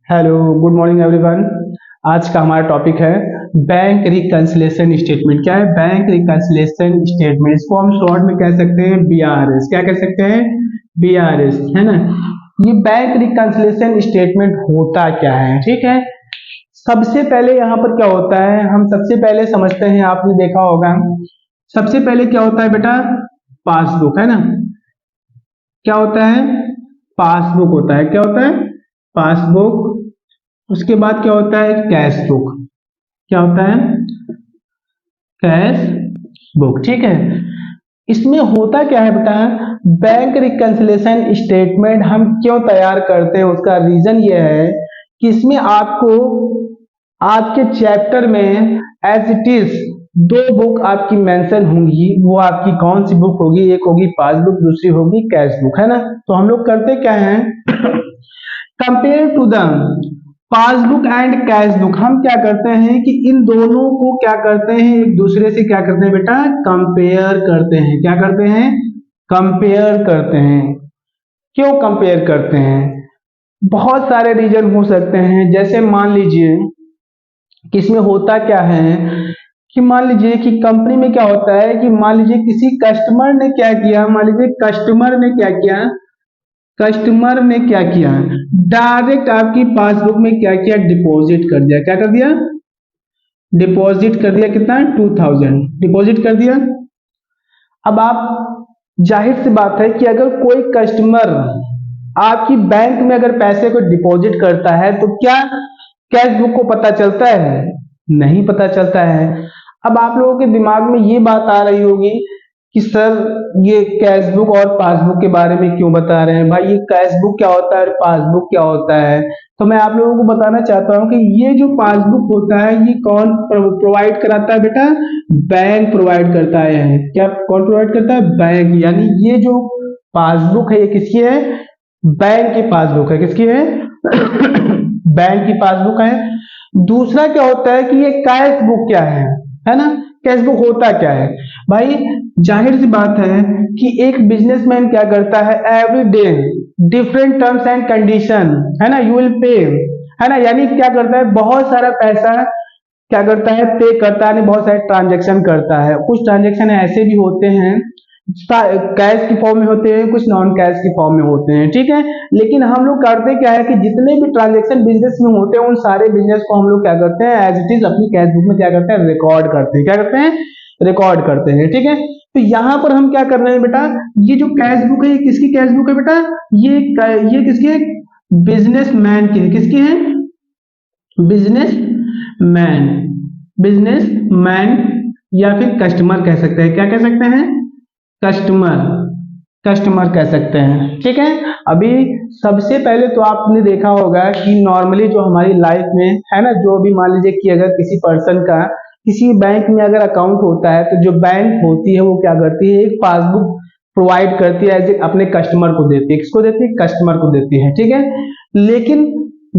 Hello, good morning everyone. आज का हमारा टॉपिक है बैंक रिकंसिलिएशन स्टेटमेंट। क्या है बैंक रिकंसिलिएशन स्टेटमेंट? इसको हम शॉर्ट में कह सकते हैं बीआरएस। क्या कह सकते हैं? बीआरएस, है ना। ये बैंक रिकंसिलिएशन स्टेटमेंट होता क्या है? ठीक है, सबसे पहले यहाँ पर क्या होता है, हम सबसे पहले समझते हैं। आपने देखा होगा सबसे पहले क्या होता है बेटा? पासबुक, है ना। क्या होता है? पासबुक होता है। क्या होता है? पासबुक। उसके बाद क्या होता है? Cash book. क्या होता है? Cash book. ठीक है, इसमें होता क्या है बेटा? बैंक रिकंसिलिएशन स्टेटमेंट हम क्यों तैयार करते हैं, उसका रीजन ये है कि इसमें आपको आपके चैप्टर में एज इट इज दो बुक आपकी मेंशन होंगी। वो आपकी कौन सी बुक होगी? एक होगी पासबुक, दूसरी होगी कैश बुक, है ना। तो हम लोग करते क्या हैं, compare to the passbook and cash book, हम क्या करते हैं कि इन दोनों को क्या करते हैं, एक दूसरे से क्या करते हैं बेटा? कंपेयर करते हैं। क्या करते हैं? कंपेयर करते हैं। क्यों कंपेयर करते हैं? बहुत सारे रीजन हो सकते हैं। जैसे मान लीजिए कि इसमें होता क्या है कि मान लीजिए कि कंपनी में क्या होता है कि मान लीजिए किसी कस्टमर ने क्या किया, मान लीजिए कस्टमर ने क्या किया, डायरेक्ट आपकी पासबुक में क्या किया, डिपॉजिट कर दिया। क्या कर दिया? डिपॉजिट कर दिया। कितना? 2000 डिपॉजिट कर दिया। अब आप, जाहिर सी बात है कि अगर कोई कस्टमर आपकी बैंक में अगर पैसे को डिपॉजिट करता है तो क्या कैश बुक को पता चलता है? नहीं पता चलता है। अब आप लोगों के दिमाग में ये बात आ रही होगी कि सर ये कैश बुक और पासबुक के बारे में क्यों बता रहे हैं भाई, ये कैश बुक क्या होता है और पासबुक क्या होता है? तो मैं आप लोगों को बताना चाहता हूं कि ये जो पासबुक होता है ये कौन प्रोवाइड कराता है बेटा? बैंक प्रोवाइड करता है। क्या कौन प्रोवाइड करता है? बैंक। यानी ये जो पासबुक है ये किसकी है? बैंक की पासबुक है। किसकी है? बैंक की पासबुक है। दूसरा क्या होता है कि ये कैश बुक क्या है ना। कैश बुक होता क्या है भाई? जाहिर सी बात है कि एक बिजनेसमैन क्या करता है, every day different terms and condition, है ना, यू विल पे, है ना। यानी क्या करता है, बहुत सारा पैसा क्या करता है, पे करता है, बहुत सारे ट्रांजेक्शन करता है। कुछ ट्रांजेक्शन ऐसे भी होते हैं कैश की फॉर्म में होते हैं, कुछ नॉन कैश की फॉर्म में होते हैं। ठीक है, लेकिन हम लोग करते क्या है कि जितने भी ट्रांजेक्शन बिजनेस में होते हैं उन सारे बिजनेस को हम लोग क्या करते हैं, एज इट इज अपनी कैश बुक में क्या करते हैं, रिकॉर्ड करते हैं। क्या करते हैं? रिकॉर्ड करते हैं। ठीक है, तो यहां पर हम क्या कर रहे हैं बेटा, ये जो कैश बुक है ये किसकी कैश बुक है बेटा? ये किसकी है? बिजनेसमैन की है। किसकी है? बिजनेसमैन। बिजनेसमैन या फिर कस्टमर कह सकते हैं। क्या कह सकते हैं? कस्टमर। कस्टमर कह सकते हैं। ठीक है, अभी सबसे पहले तो आपने देखा होगा कि नॉर्मली जो हमारी लाइफ में है ना, जो भी मान लीजिए कि अगर किसी पर्सन का किसी बैंक में अगर अकाउंट होता है तो जो बैंक होती है वो क्या करती है, एक पासबुक प्रोवाइड करती है, एज अपने कस्टमर को देती है। किसको देती है? कस्टमर को देती है। ठीक है, लेकिन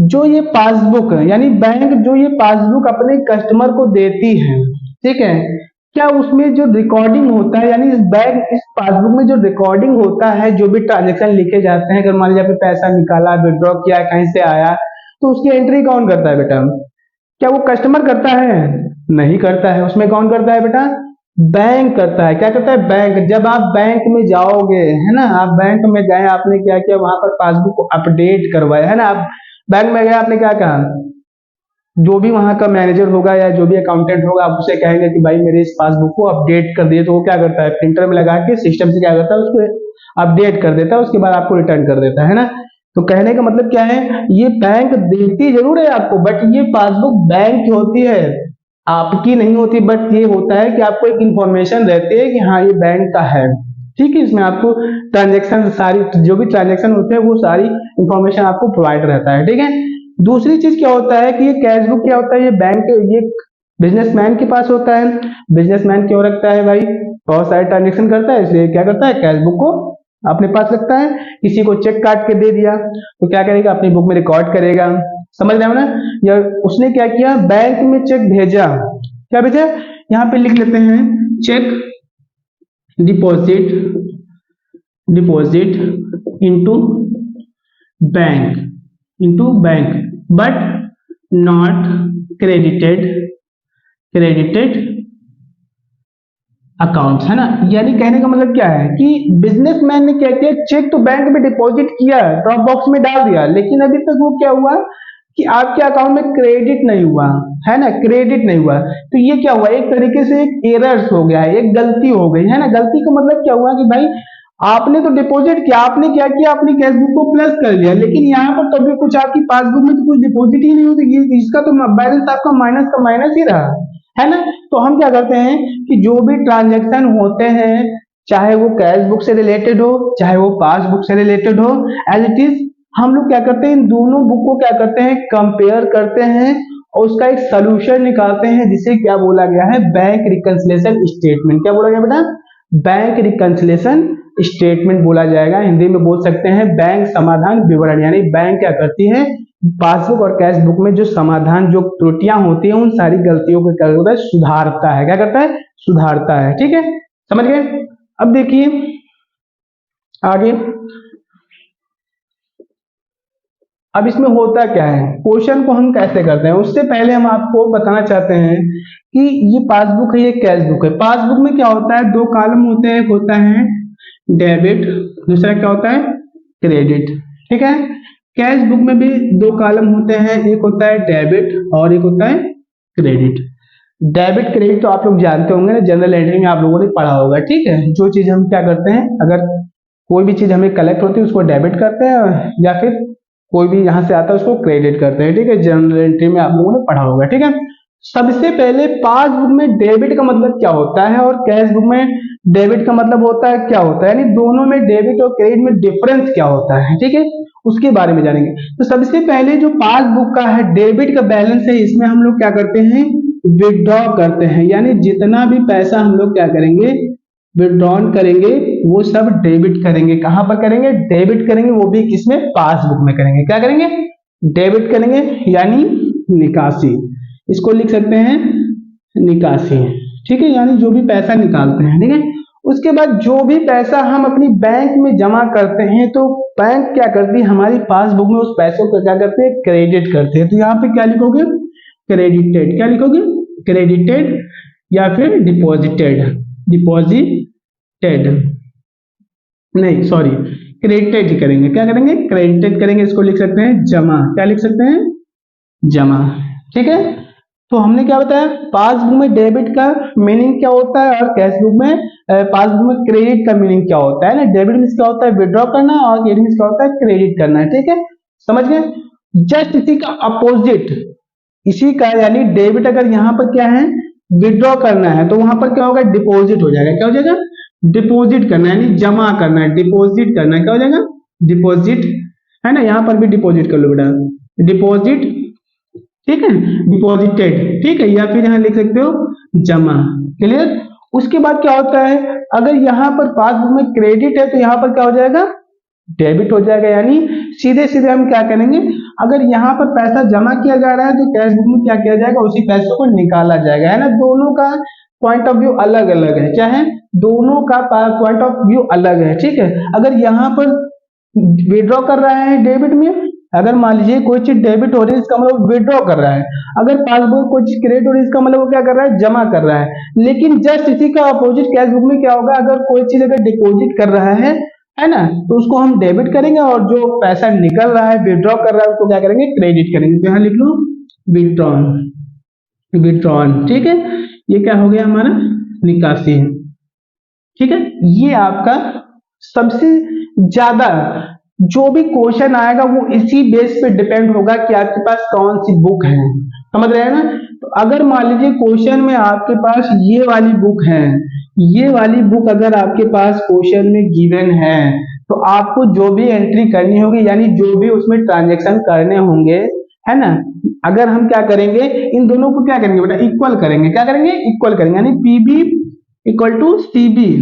जो ये पासबुक है यानी बैंक जो ये पासबुक अपने कस्टमर को देती है, ठीक है, क्या उसमें जो रिकॉर्डिंग होता है, यानी इस पासबुक में जो रिकॉर्डिंग होता है, जो भी ट्रांजेक्शन लिखे जाते हैं, अगर मान लीजिए आपने पैसा निकाला, विड्रॉ किया, कहीं से आया, तो उसकी एंट्री कौन करता है बेटा? क्या वो कस्टमर करता है? नहीं करता है। उसमें कौन करता है बेटा? बैंक करता है। क्या करता है? बैंक। जब आप बैंक में जाओगे, है ना, आप बैंक में गए, आपने क्या किया, वहां पर पासबुक को अपडेट करवाया, है ना। आप बैंक में गए, आपने क्या कहा, जो भी वहां का मैनेजर होगा या जो भी अकाउंटेंट होगा, आप उसे कहेंगे कि भाई मेरे इस पासबुक को अपडेट कर दिए, तो वो क्या करता है, प्रिंटर में लगा के सिस्टम से क्या करता है, उसको अपडेट कर देता है, उसके बाद आपको रिटर्न कर देता है ना। तो कहने का मतलब क्या है, ये बैंक देती जरूर है आपको, बट ये पासबुक बैंक की होती है, आपकी नहीं होती। बट ये होता है कि आपको एक इंफॉर्मेशन रहती है कि हाँ ये बैंक का है। ठीक है, इसमें आपको ट्रांजेक्शन सारी जो भी ट्रांजेक्शन होते हैं वो सारी इंफॉर्मेशन आपको प्रोवाइड रहता है। ठीक है, दूसरी चीज क्या होता है कि ये कैश बुक क्या होता है, ये बैंक ये बिजनेसमैन के पास होता है। बिजनेसमैन क्यों रखता है भाई? बहुत सारे ट्रांजेक्शन करता है, इसलिए क्या करता है, कैश बुक को अपने पास रखता है। किसी को चेक काट के दे दिया तो क्या करेगा, अपनी बुक में रिकॉर्ड करेगा। समझ रहे हो ना। या उसने क्या किया, बैंक में चेक भेजा, क्या भेजा, यहाँ पे लिख लेते हैं, cheque deposit, deposit into bank, into bank. But not credited account, है ना। यानी कहने का मतलब क्या है कि बिजनेसमैन ने क्या किया, चेक तो बैंक में डिपॉजिट किया, ड्रॉप बॉक्स में डाल दिया, लेकिन अभी तक वो क्या हुआ कि आपके अकाउंट में क्रेडिट नहीं हुआ, है ना, क्रेडिट नहीं हुआ। तो ये क्या हुआ, एक तरीके से एक एरर्स हो गया है, एक गलती हो गई, है ना। गलती का मतलब क्या हुआ कि भाई आपने तो डिपॉजिट किया, आपने क्या किया, अपनी कैश बुक को प्लस कर लिया, लेकिन यहाँ पर तो अभी कुछ आपकी पासबुक में तो कुछ डिपॉजिट ही नहीं होती, ये इसका तो बैलेंस आपका माइनस का माइनस ही रहा, है ना। तो हम क्या करते हैं कि जो भी ट्रांजैक्शन होते हैं, चाहे वो कैश बुक से रिलेटेड हो, चाहे वो पासबुक से रिलेटेड हो, एज इट इज हम लोग क्या करते हैं, इन दोनों बुक को क्या करते हैं, कंपेयर करते हैं और उसका एक सोल्यूशन निकालते हैं, जिसे क्या बोला गया है, बैंक रिकंसिलिएशन स्टेटमेंट। क्या बोला गया बेटा, बैंक रिकंसिलिएशन स्टेटमेंट बोला जाएगा। हिंदी में बोल सकते हैं बैंक समाधान विवरण। यानी बैंक क्या करती है, पासबुक और कैश बुक में जो समाधान, जो त्रुटियां होती हैं, उन सारी गलतियों को क्या करता है, सुधारता है। क्या करता है, सुधारता है। ठीक है, समझ गए। अब देखिए आगे, अब इसमें होता क्या है, क्वेश्चन को हम कैसे करते हैं, उससे पहले हम आपको बताना चाहते हैं कि ये पासबुक है, ये कैश बुक है। पासबुक में क्या होता है, दो कॉलम होते हैं, एक होता है डेबिट, दूसरा क्या होता है, क्रेडिट। ठीक है, कैश बुक में भी दो कॉलम होते हैं, एक होता है डेबिट और एक होता है क्रेडिट। डेबिट क्रेडिट तो आप लोग जानते होंगे ना, जनरल एंट्री में आप लोगों ने पढ़ा होगा। ठीक है, जो चीज हम क्या करते हैं, अगर कोई भी चीज हमें कलेक्ट होती है उसको डेबिट करते हैं, या फिर कोई भी यहां से आता है उसको क्रेडिट करते हैं। ठीक है, जनरल एंट्री में आप लोगों ने पढ़ा होगा। ठीक है, सबसे पहले पासबुक में डेबिट का मतलब क्या होता है और कैश बुक में डेबिट का मतलब होता है क्या होता है, यानी दोनों में डेबिट और क्रेडिट में डिफरेंस क्या होता है। ठीक है, उसके बारे में जानेंगे। तो सबसे पहले जो पासबुक का है डेबिट का बैलेंस है, इसमें हम लोग क्या करते हैं, विड्रॉ करते हैं। यानी जितना भी पैसा हम लोग क्या करेंगे, विड्रॉन करेंगे, वो सब डेबिट करेंगे। कहां पर करेंगे, डेबिट करेंगे, वो भी किसमें, पासबुक में करेंगे। क्या करेंगे, डेबिट करेंगे, यानी निकासी। इसको लिख सकते हैं निकासी। ठीक है, यानी जो भी पैसा निकालते हैं। ठीक है, उसके बाद जो भी पैसा हम अपनी बैंक में जमा करते हैं, तो बैंक क्या करती है, हमारी पासबुक में उस पैसों को क्या करते हैं, क्रेडिट करते हैं। तो यहाँ पे क्या लिखोगे, क्रेडिटेड। क्या लिखोगे, क्रेडिटेड या फिर डिपॉजिटेड नहीं, सॉरी, क्रेडिटेड करेंगे। क्या करेंगे, क्रेडिटेड करेंगे। इसको लिख सकते हैं जमा। क्या लिख सकते हैं, जमा। ठीक है, तो हमने क्या बताया, पासबुक में डेबिट का मीनिंग क्या होता है और कैश बुक में, पासबुक में क्रेडिट का मीनिंग क्या होता है ना। डेबिट मीन्स क्या होता है, विड्रॉ करना, और क्रेडिट मीन्स क्या होता है, क्रेडिट करना। ठीक है, समझ गए। जस्ट इसी का अपोजिट, इसी का यानी डेबिट अगर यहाँ पर क्या है, विड्रॉ करना है, तो वहां पर क्या होगा, डिपॉजिट हो जाएगा। क्या हो जाएगा, डिपॉजिट करना है, यानी जमा करना है, डिपॉजिट करना है। क्या हो जाएगा, डिपॉजिट, है ना। यहाँ पर भी डिपॉजिट कर लो बेटा, डिपॉजिट। ठीक है, डिपॉजिटेड। ठीक है, या फिर यहाँ लिख सकते हो जमा। क्लियर। उसके बाद क्या होता है, अगर यहाँ पर पासबुक में क्रेडिट है तो यहाँ पर क्या हो जाएगा, डेबिट हो जाएगा। यानी सीधे सीधे हम क्या करेंगे, अगर यहाँ पर पैसा जमा किया जा रहा है तो कैश बुक में क्या किया जाएगा, उसी पैसे को निकाला जाएगा, है ना। दोनों का पॉइंट ऑफ व्यू अलग अलग है। क्या है, दोनों का पॉइंट ऑफ व्यू अलग है। ठीक है, अगर यहाँ पर विड्रॉ कर रहा है डेबिट में, अगर मान लीजिए कोई चीज डेबिट हो रही है, इसका मतलब विड्रॉ कर रहा है। अगर पासबुक कोई चीज क्रेडिट हो रही है, इसका मतलब वो क्या कर रहा है, जमा कर रहा है। लेकिन जस्ट इसी का अपोजिट कैश बुक में क्या होगा, अगर कोई चीज अगर डिपॉजिट कर रहा है ना, तो उसको हम डेबिट करेंगे, और जो पैसा निकल रहा है, विड्रॉ कर रहा है, उसको क्या करेंगे, क्रेडिट करेंगे। तो यहाँ लिख लो विड्रॉन, विड्रॉन। ठीक है, ये क्या हो गया, हमारा निकासी है। ठीक है, ये आपका सबसे ज्यादा जो भी क्वेश्चन आएगा वो इसी बेस पे डिपेंड होगा कि आपके पास कौन सी बुक है। समझ रहे हैं ना। तो अगर मान लीजिए क्वेश्चन में आपके पास ये वाली बुक है, ये वाली बुक अगर आपके पास क्वेश्चन में गिवन है, तो आपको जो भी एंट्री करनी होगी, यानी जो भी उसमें ट्रांजेक्शन करने होंगे, है ना, अगर हम क्या करेंगे, इन दोनों को क्या करेंगे बेटा, इक्वल करेंगे। क्या करेंगे, इक्वल करेंगे, यानी पीबी इक्वल टू सीबी।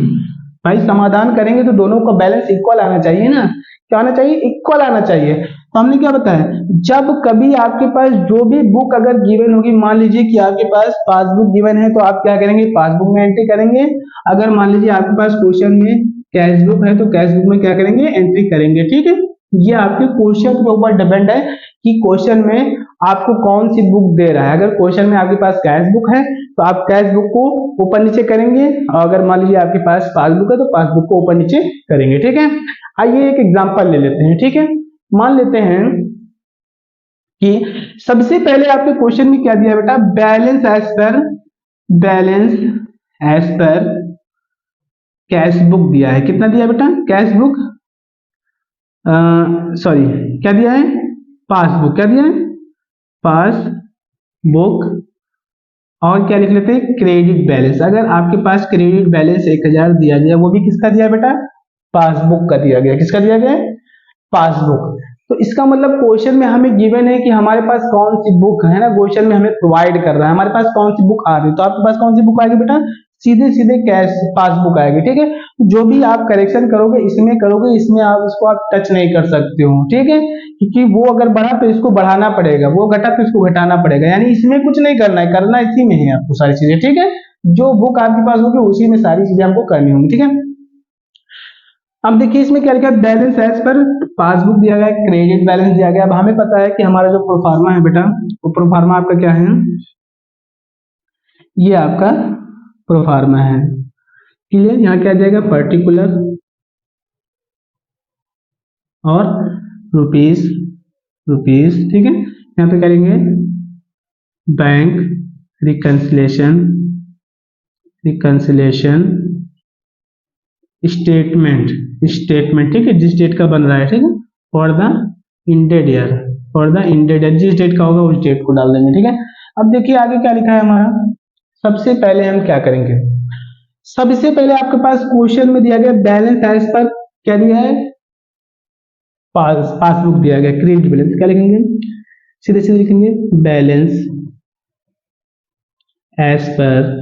भाई समाधान करेंगे तो दोनों का बैलेंस इक्वल आना चाहिए ना। क्या आना चाहिए, इक्वल आना चाहिए। तो हमने क्या बताया, जब कभी आपके पास जो भी बुक अगर गिवन होगी, मान लीजिए कि आपके पास पासबुक गिवन है, तो आप क्या करेंगे, पासबुक में एंट्री करेंगे। अगर मान लीजिए आपके पास क्वेश्चन में कैश बुक है, तो कैश बुक में क्या करेंगे, एंट्री करेंगे। ठीक है, ये आपके क्वेश्चन के ऊपर डिपेंड है कि क्वेश्चन में आपको कौन सी बुक दे रहा है। अगर क्वेश्चन में आपके पास कैश बुक है तो आप कैश बुक को ऊपर नीचे करेंगे, और अगर मान लीजिए आपके पास पासबुक है तो पासबुक को ऊपर नीचे करेंगे। ठीक है, आइए एक एग्जांपल ले लेते हैं। ठीक है, मान लेते हैं कि सबसे पहले आपके क्वेश्चन में क्या दिया है बेटा, balance as per cash book दिया है। कितना दिया है बेटा, कैश बुक सॉरी क्या दिया है, पासबुक। क्या दिया है, पासबुक। और क्या लिख लेते हैं, क्रेडिट बैलेंस। अगर आपके पास क्रेडिट बैलेंस 1000 दिया गया, वो भी किसका दिया बेटा, पासबुक का दिया गया। किसका दिया गया, पासबुक। तो इसका मतलब क्वेश्चन में हमें गिवन है कि हमारे पास कौन सी बुक है ना, क्वेश्चन में हमें प्रोवाइड कर रहा है हमारे पास कौन सी बुक आ रही है। तो आपके पास कौन सी बुक आएगी बेटा, सीधे सीधे कैश पासबुक आएगी। ठीक है, जो भी आप करेक्शन करोगे इसमें करोगे, इसमें आप इसको आप टच नहीं कर सकते हो। ठीक है, क्योंकि वो अगर बढ़ा तो इसको बढ़ाना पड़ेगा, वो घटा तो इसको घटाना पड़ेगा, यानी इसमें कुछ नहीं करना है, करना इसी में है आपको सारी चीजें। ठीक है, जो बुक आपके पास होगी उसी में सारी चीजें आपको करनी होंगी। ठीक है, अब देखिए इसमें क्या लिखा है, बैलेंस एज पर पासबुक दिया गया है, क्रेडिट बैलेंस दिया गया। अब हमें पता है कि हमारा जो प्रोफार्मा है बेटा, वो प्रोफार्मा आपका क्या है, ये आपका प्रोफार्मा है। क्लियर, यहाँ क्या जाएगा, पर्टिकुलर और रुपीस। ठीक है, यहाँ पे करेंगे बैंक रिकंसिलेशन स्टेटमेंट। ठीक है, जिस डेट का बन रहा है। ठीक है, फॉर द इंडेड ईयर, जिस डेट का होगा उस डेट को डाल देंगे। ठीक है, अब देखिए आगे क्या लिखा है हमारा। सबसे पहले हम क्या करेंगे, सबसे पहले आपके पास क्वेश्चन में दिया गया बैलेंस एज पर क्या दिया है, पासबुक दिया गया, क्रेडिट बैलेंस। क्या लिखेंगे, सीधे सीधे लिखेंगे बैलेंस एज पर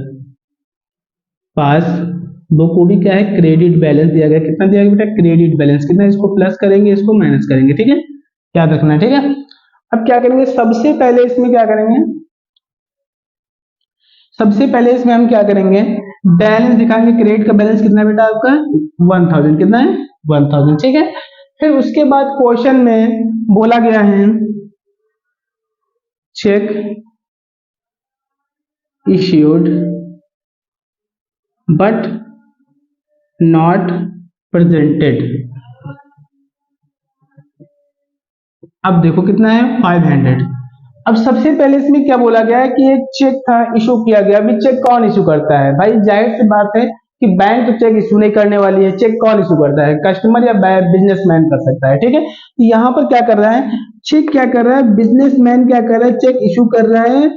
पासबुक, को भी क्या है, क्रेडिट बैलेंस दिया गया। कितना दिया गया बेटा, क्रेडिट बैलेंस। कितना, इसको प्लस करेंगे, इसको माइनस करेंगे। ठीक है, याद रखना है। ठीक है, अब क्या करेंगे, सबसे पहले इसमें क्या करेंगे, सबसे पहले इसमें हम क्या करेंगे, बैलेंस दिखाएंगे। क्रेडिट का बैलेंस कितना है बेटा आपका, 1000। कितना है, 1000। ठीक है, फिर उसके बाद क्वेश्चन में बोला गया है check issued but not presented. अब देखो कितना है, 500। अब सबसे पहले इसमें क्या बोला गया है कि एक चेक था, इशू किया गया। अभी चेक कौन इशू करता है भाई, जाहिर सी बात है कि बैंक तो चेक इशू नहीं करने वाली है। चेक कौन इशू करता है, कस्टमर या बिजनेसमैन कर सकता है। ठीक है, यहाँ पर क्या कर रहा है, चेक क्या कर रहा है, बिजनेसमैन क्या कर रहा है, चेक इशू कर रहा है।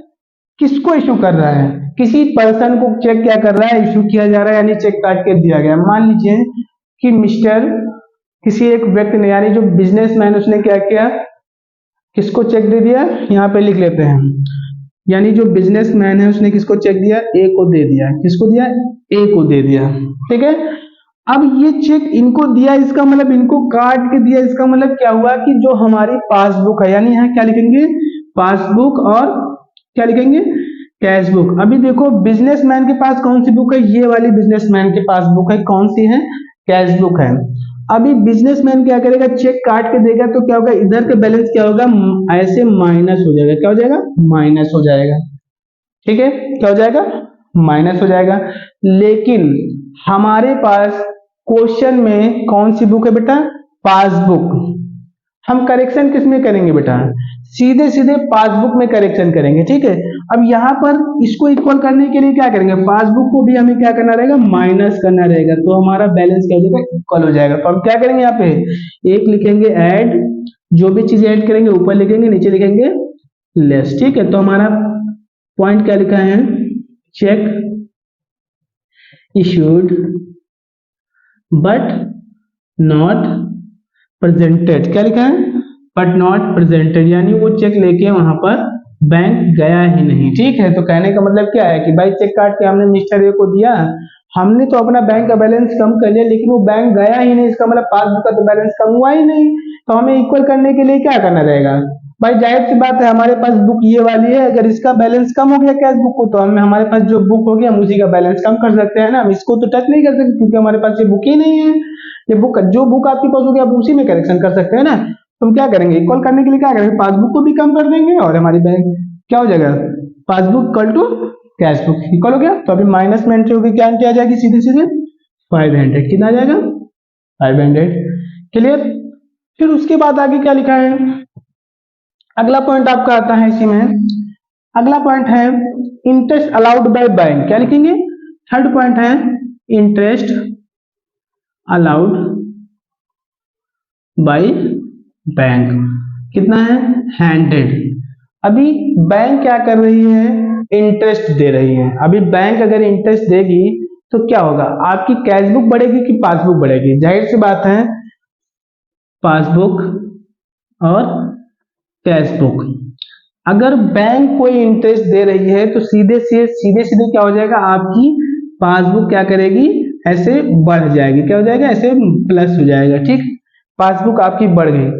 किसको इशू कर रहा है, किसी पर्सन को चेक क्या कर रहा है, इशू किया जा रहा है, यानी चेक काट के दिया गया। मान लीजिए कि मिस्टर किसी एक व्यक्ति ने, यानी जो बिजनेसमैन, उसने क्या किया, किसको चेक दे दिया, यहाँ पे लिख लेते हैं, यानी जो बिजनेसमैन है उसने किसको चेक दिया, ए को दे दिया। किसको दिया, ए को दे दिया। ठीक है, अब ये चेक इनको दिया, इसका मतलब इनको काट के दिया, इसका मतलब क्या हुआ कि जो हमारी पासबुक है, यानी यहाँ क्या लिखेंगे, पासबुक, और क्या लिखेंगे, कैश बुक। अभी देखो बिजनेसमैन के पास कौन सी बुक है, ये वाली बिजनेसमैन के पास बुक है, कौन सी है, कैश बुक है। अभी बिजनेसमैन क्या करेगा, चेक काट के देगा, तो क्या होगा, इधर का बैलेंस क्या होगा, ऐसे माइनस हो जाएगा। क्या हो जाएगा, माइनस हो जाएगा। ठीक है, क्या हो जाएगा, माइनस हो जाएगा। लेकिन हमारे पास क्वेश्चन में कौन सी बुक है बेटा, पासबुक। हम करेक्शन किस में करेंगे बेटा, सीधे सीधे पासबुक में करेक्शन करेंगे। ठीक है, अब यहाँ पर इसको इक्वल करने के लिए क्या करेंगे, पासबुक को भी हमें क्या करना रहेगा, माइनस करना रहेगा। तो हमारा बैलेंस क्या हो जाएगा, इक्वल हो जाएगा। तो हम क्या करेंगे, यहाँ पे एक लिखेंगे ऐड, जो भी चीज ऐड करेंगे ऊपर लिखेंगे, नीचे लिखेंगे लेस। ठीक है, तो हमारा पॉइंट क्या लिखा है, check issued but not presented. क्या लिखा है, बट नॉट प्रेजेंटेड, यानी वो चेक लेके वहां पर बैंक गया ही नहीं। ठीक है, तो कहने का मतलब क्या है कि भाई चेक काट के हमने मिस्टर ए को दिया, हमने तो अपना बैंक का बैलेंस कम कर लिया, लेकिन वो बैंक गया ही नहीं, इसका मतलब पासबुक का तो बैलेंस कम हुआ ही नहीं। तो हमें इक्वल करने के लिए क्या करना रहेगा, भाई जाहिर सी बात है, हमारे पास बुक ये वाली है, अगर इसका बैलेंस कम हो गया कैश बुक को, तो हम हमारे पास जो बुक हो गया हम उसी का बैलेंस कम कर सकते हैं ना, हम इसको तो टच नहीं कर सकते क्योंकि हमारे पास ये बुक ही नहीं है। ये बुक जो बुक आपके पास होगी आप उसी में करेक्शन कर सकते हैं ना। तो हम क्या करेंगे, इक्वल करने के लिए क्या करेंगे, पासबुक को भी कम कर देंगे और हमारी बैंक क्या हो जाएगा, passbook equal to cash book equal हो गया। तो अभी माइनस में एंट्री होगी, क्या एंट्री आ जाएगी, सीधे सीधे 500, कितना आ जाएगा 500। क्लियर। फिर उसके बाद आगे क्या लिखा है, अगला पॉइंट आपका आता है इसी में, अगला पॉइंट है इंटरेस्ट अलाउड बाय बैंक, क्या लिखेंगे, थर्ड पॉइंट है इंटरेस्ट अलाउड बाय बैंक, कितना है 100। अभी बैंक क्या कर रही है, इंटरेस्ट दे रही है। अभी बैंक अगर इंटरेस्ट देगी तो क्या होगा, आपकी कैश बुक बढ़ेगी कि पासबुक बढ़ेगी, जाहिर सी बात है पासबुक और कैश बुक। अगर बैंक कोई इंटरेस्ट दे रही है तो सीधे सीधे क्या हो जाएगा, आपकी पासबुक क्या करेगी, ऐसे बढ़ जाएगी, क्या हो जाएगा, ऐसे प्लस हो जाएगा, ठीक, पासबुक आपकी बढ़ गई।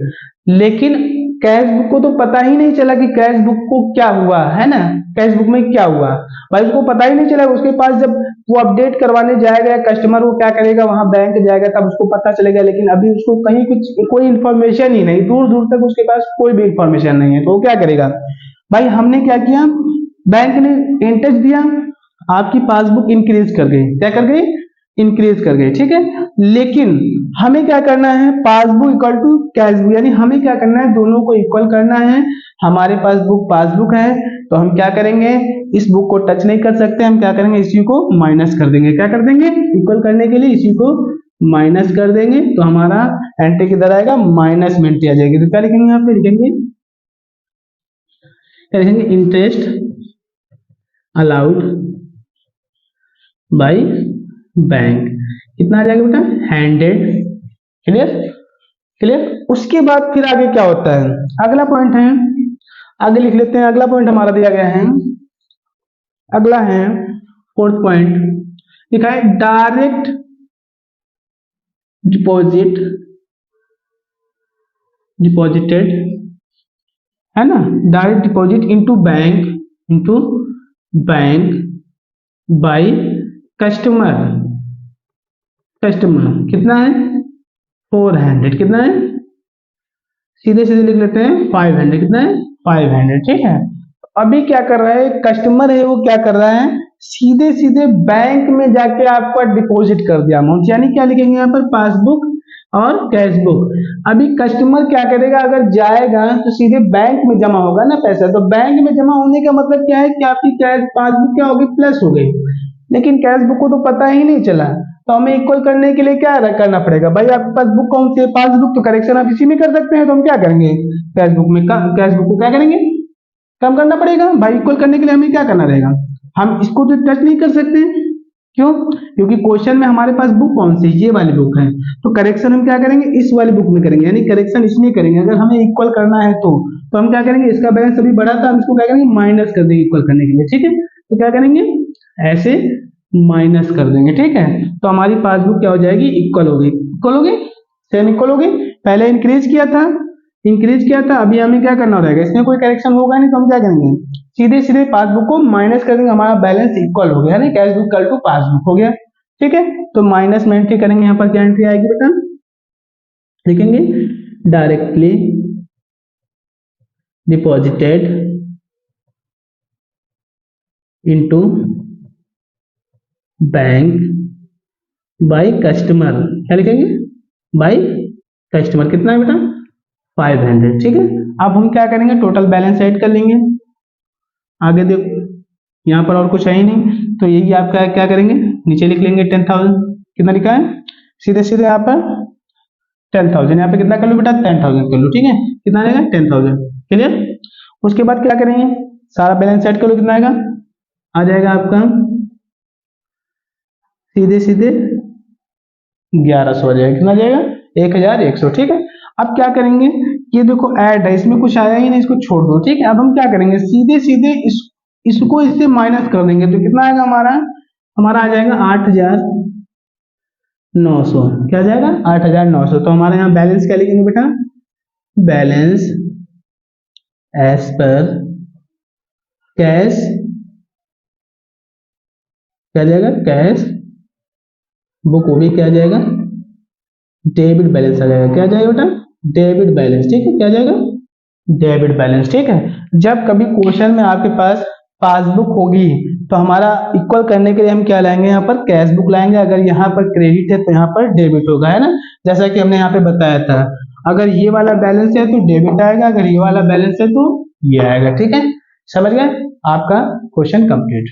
लेकिन कैश बुक को तो पता ही नहीं चला कि कैश बुक को क्या हुआ है ना, कैश बुक में क्या हुआ भाई, उसको पता ही नहीं चला। उसके पास जब वो अपडेट करवाने जाएगा कस्टमर, वो क्या करेगा, वहां बैंक जाएगा तब उसको पता चलेगा, लेकिन अभी उसको कहीं कुछ कोई इन्फॉर्मेशन ही नहीं, दूर दूर तक उसके पास कोई भी इन्फॉर्मेशन नहीं है। तो वो क्या करेगा भाई, हमने क्या किया, बैंक ने इंटरेस्ट दिया, आपकी पासबुक इंक्रीज कर गई, क्या कर गई, इंक्रीज कर गई, ठीक है। लेकिन हमें क्या करना है, passbook equal to cash book, यानी हमें क्या करना है, दोनों को इक्वल करना है। हमारे पास बुक पासबुक है तो हम क्या करेंगे, इस बुक को टच नहीं कर सकते, हम क्या करेंगे, इसी को माइनस कर देंगे, क्या कर देंगे, इक्वल करने के लिए इसी को माइनस कर देंगे। तो हमारा एंट्री किधर आएगा, माइनस में एंट्री आ जाएगी। तो क्या लिखेंगे, यहाँ पे लिखेंगे, क्या लिखेंगे, इंटरेस्ट अलाउड बाय बैंक, कितना आ जाएगा बेटा 100। क्लियर। क्लियर। उसके बाद फिर आगे क्या होता है, अगला पॉइंट है, आगे लिख लेते हैं, अगला पॉइंट हमारा दिया गया है, अगला है फोर्थ पॉइंट, लिखा है डायरेक्ट डिपॉजिट, डिपॉजिटेड, है ना, direct deposit into bank by customer, customer कितना है 400, कितना है, सीधे सीधे लिख लेते हैं 500, कितना है 500, ठीक है। अभी क्या कर रहा है, कस्टमर है वो क्या कर रहा है, सीधे सीधे बैंक में जाके आपका डिपॉजिट कर दिया अमाउंट, यानी क्या लिखेंगे यहाँ पर, पासबुक और कैश बुक। अभी कस्टमर क्या करेगा, अगर जाएगा तो सीधे बैंक में जमा होगा ना पैसा, तो बैंक में जमा होने का मतलब क्या है कि आपकी कैश पासबुक क्या होगी, प्लस हो गई, लेकिन कैश बुक को तो पता ही नहीं चला। तो हमें इक्वल करने के लिए क्या करना पड़ेगा भाई, आपके पास बुक कौन सी है, पासबुक, तो करेक्शन आप इसी में कर सकते हैं। तो हम क्या करेंगे, कैश बुक में कैश बुक को क्या करेंगे, कम करना पड़ेगा भाई। इक्वल करने के लिए हमें क्या करना रहेगा, हम इसको तो टच नहीं कर सकते, क्यों, क्योंकि क्वेश्चन में हमारे पास बुक कौन सी, ये वाली बुक है। तो करेक्शन हम क्या करेंगे, इस वाली बुक में करेंगे, यानी करेक्शन इसमें करेंगे। अगर हमें इक्वल करना है तो हम क्या करेंगे, इसका बैलेंस अभी बढ़ा था, हम इसको क्या करेंगे, माइनस कर देंगे इक्वल करने के लिए, ठीक है। तो क्या करेंगे, ऐसे माइनस कर देंगे, ठीक है। तो हमारी पासबुक क्या हो जाएगी, इक्वल हो गई, इक्वल हो गई, सेम इक्वल हो गई। पहले इंक्रीज किया था, अभी हमें क्या करना रहेगा, इसमें कोई करेक्शन होगा नहीं, तो हम क्या करेंगे, सीधे सीधे पासबुक को माइनस कर देंगे, हमारा बैलेंस इक्वल हो गया, cash book equal to passbook हो गया, ठीक है। तो माइनस में एंट्री करेंगे, यहाँ पर क्या एंट्री आएगी बेटा, लिखेंगे directly deposited into bank by customer, क्या लिखेंगे, बाय कस्टमर, कितना है बेटा 500, ठीक है। अब हम क्या करेंगे, टोटल बैलेंस ऐड कर लेंगे, आगे देखो यहाँ पर और कुछ है ही नहीं, तो यही आपका क्या करेंगे, नीचे लिख लेंगे 10,000, कितना लिखा है, सीधे सीधे यहाँ पर 10,000, यहाँ पे कितना कर लो बेटा 10,000 कर लो, ठीक है, कितना आएगा 10,000, क्लियर। उसके बाद क्या करेंगे, सारा बैलेंस ऐड कर लो, कितना आएगा, आ जाएगा आपका सीधे सीधे 1100 आ जाएगा, कितना आ जाएगा 1,100, ठीक है। अब क्या करेंगे, ये देखो ऐड है, इसमें कुछ आया ही नहीं, इसको छोड़ दो, ठीक है। अब हम क्या करेंगे, सीधे सीधे इसको इससे माइनस कर देंगे, तो कितना आएगा हमारा आ जाएगा 8,900, क्या आ जाएगा 8,900। तो हमारे यहाँ बैलेंस क्या लिखेंगे बेटा, बैलेंस एज पर कैश क्या आ जाएगा, कैश बुक, वो भी क्या आ जाएगा, डेबिट बैलेंस आ जाएगा। क्या आ जाएगा बेटा, डेबिट बैलेंस। ठीक है, क्या आ जाएगा, डेबिट बैलेंस। ठीक है, जब कभी क्वेश्चन में आपके पास पासबुक होगी तो हमारा इक्वल करने के लिए हम क्या लाएंगे, यहाँ पर कैश बुक लाएंगे। अगर यहाँ पर क्रेडिट है तो यहाँ पर डेबिट होगा, है ना, जैसा कि हमने यहाँ पे बताया था। अगर ये वाला बैलेंस है तो डेबिट आएगा, अगर ये वाला बैलेंस है तो ये आएगा। ठीक है, समझ गए, आपका क्वेश्चन कंप्लीट।